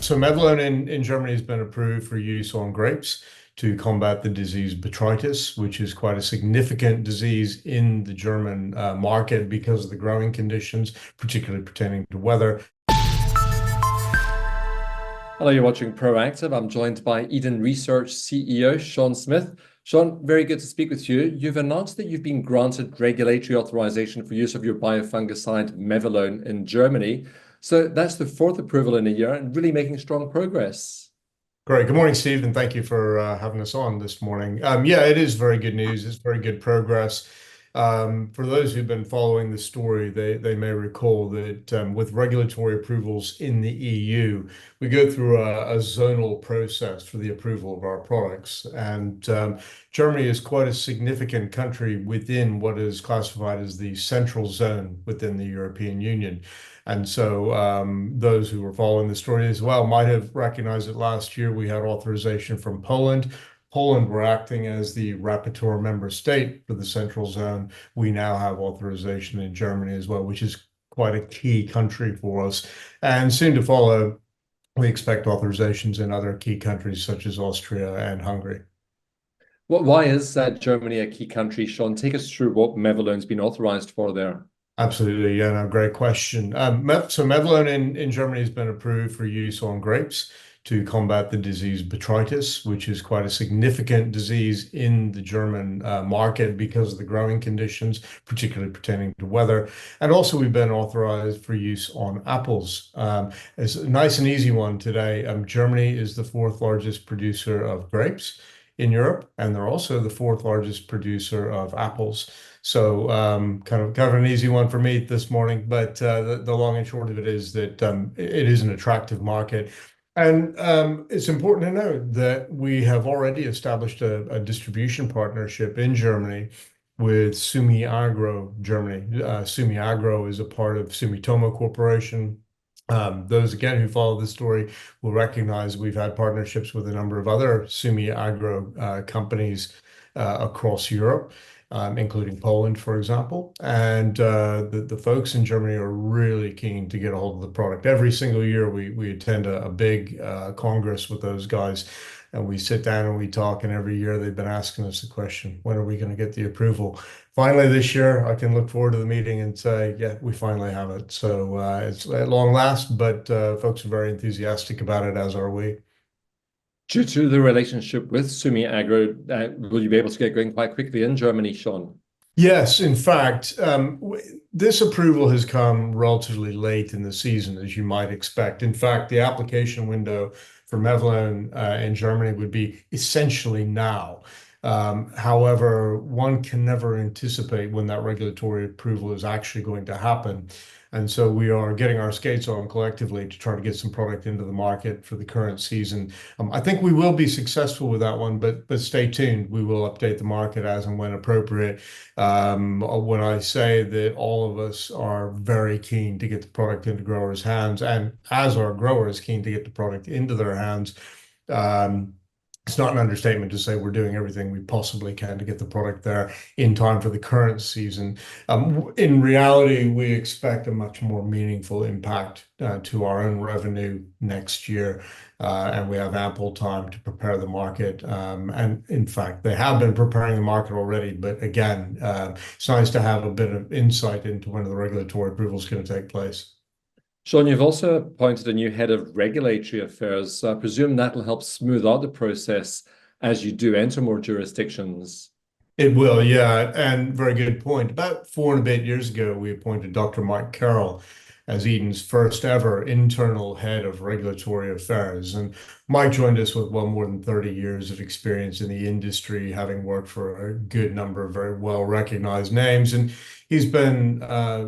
So Mevlone in Germany has been approved for use on grapes to combat the disease botrytis, which is quite a significant disease in the German market because of the growing conditions, particularly pertaining to weather. Hello, you're watching Proactive. I'm joined by Eden Research CEO Sean Smith. Sean, very good to speak with you. You've announced that you've been granted regulatory authorization for use of your biofungicide Mevlone in Germany. So that's the fourth approval in a year and really making strong progress. Great. Good morning, Steve, and thank you for having us on this morning. Yeah, it is very good news. It's very good progress. For those who've been following the story, they may recall that with regulatory approvals in the EU, we go through a zonal process for the approval of our products. And Germany is quite a significant country within what is classified as the central zone within the European Union. And so those who were following the story as well might have recognized that last year we had authorization from Poland. Poland were acting as the rapporteur member state for the central zone. We now have authorization in Germany as well, which is quite a key country for us. And soon to follow, we expect authorizations in other key countries such as Austria and Hungary. Why is Germany a key country, Sean? Take us through what Mevlone's been authorized for there. Absolutely, yeah, no, great question. So Mevlone in Germany has been approved for use on grapes to combat the disease botrytis, which is quite a significant disease in the German market because of the growing conditions, particularly pertaining to weather. And also we've been authorized for use on apples. It's a nice and easy one today. Germany is the fourth largest producer of grapes in Europe, and they're also the fourth largest producer of apples. So kind of an easy one for me this morning, but the long and short of it is that it is an attractive market. And it's important to note that we have already established a distribution partnership in Germany with Sumi Agro Germany. Sumi Agro is a part of Sumitomo Corporation. Those, again, who follow the story will recognize we've had partnerships with a number of other Sumi Agro companies across Europe, including Poland, for example. And the folks in Germany are really keen to get a hold of the product. Every single year, we attend a big congress with those guys, and we sit down and we talk. And every year, they've been asking us the question, when are we going to get the approval? Finally, this year, I can look forward to the meeting and say, yeah, we finally have it. So it's at long last, but folks are very enthusiastic about it, as are we. Due to the relationship with Sumi Agro, will you be able to get going quite quickly in Germany, Sean? Yes, in fact, this approval has come relatively late in the season, as you might expect. In fact, the application window for Mevlone in Germany would be essentially now. However, one can never anticipate when that regulatory approval is actually going to happen. And so we are getting our skates on collectively to try to get some product into the market for the current season. I think we will be successful with that one, but stay tuned. We will update the market as and when appropriate. When I say that all of us are very keen to get the product into growers' hands, and as our growers keen to get the product into their hands, it's not an understatement to say we're doing everything we possibly can to get the product there in time for the current season. In reality, we expect a much more meaningful impact to our own revenue next year, and we have ample time to prepare the market. And in fact, they have been preparing the market already. But again, it's nice to have a bit of insight into when the regulatory approval is going to take place. Sean, you've also appointed a new head of regulatory affairs. So I presume that'll help smooth out the process as you do enter more jurisdictions. It will, yeah, and very good point. About 4.5 years ago, we appointed Dr. Mike Carroll as Eden's first ever internal head of regulatory affairs. And Mike joined us with well more than 30 years of experience in the industry, having worked for a good number of very well-recognized names. And he's been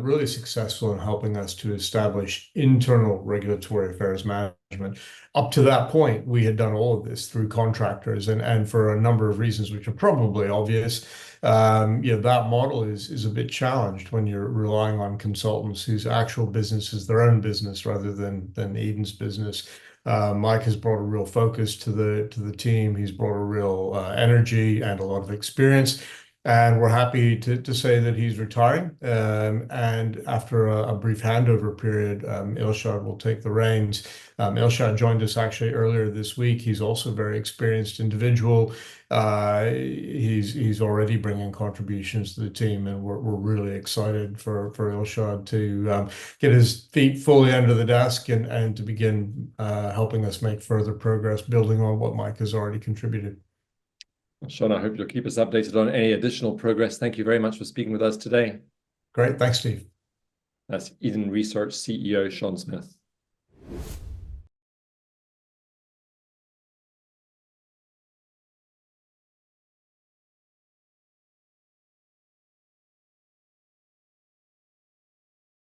really successful in helping us to establish internal regulatory affairs management. Up to that point, we had done all of this through contractors, and for a number of reasons, which are probably obvious, that model is a bit challenged when you're relying on consultants whose actual business is their own business rather than Eden's business. Mike has brought a real focus to the team. He's brought a real energy and a lot of experience. And we're happy to say that he's retiring. And after a brief handover period, Ilshad will take the reins. Ilshad joined us actually earlier this week. He's also a very experienced individual. He's already bringing contributions to the team, and we're really excited for Ilshad to get his feet fully under the desk and to begin helping us make further progress, building on what Mike has already contributed. Sean, I hope you'll keep us updated on any additional progress. Thank you very much for speaking with us today. Great. Thanks, Steve. That's Eden Research CEO, Sean Smith.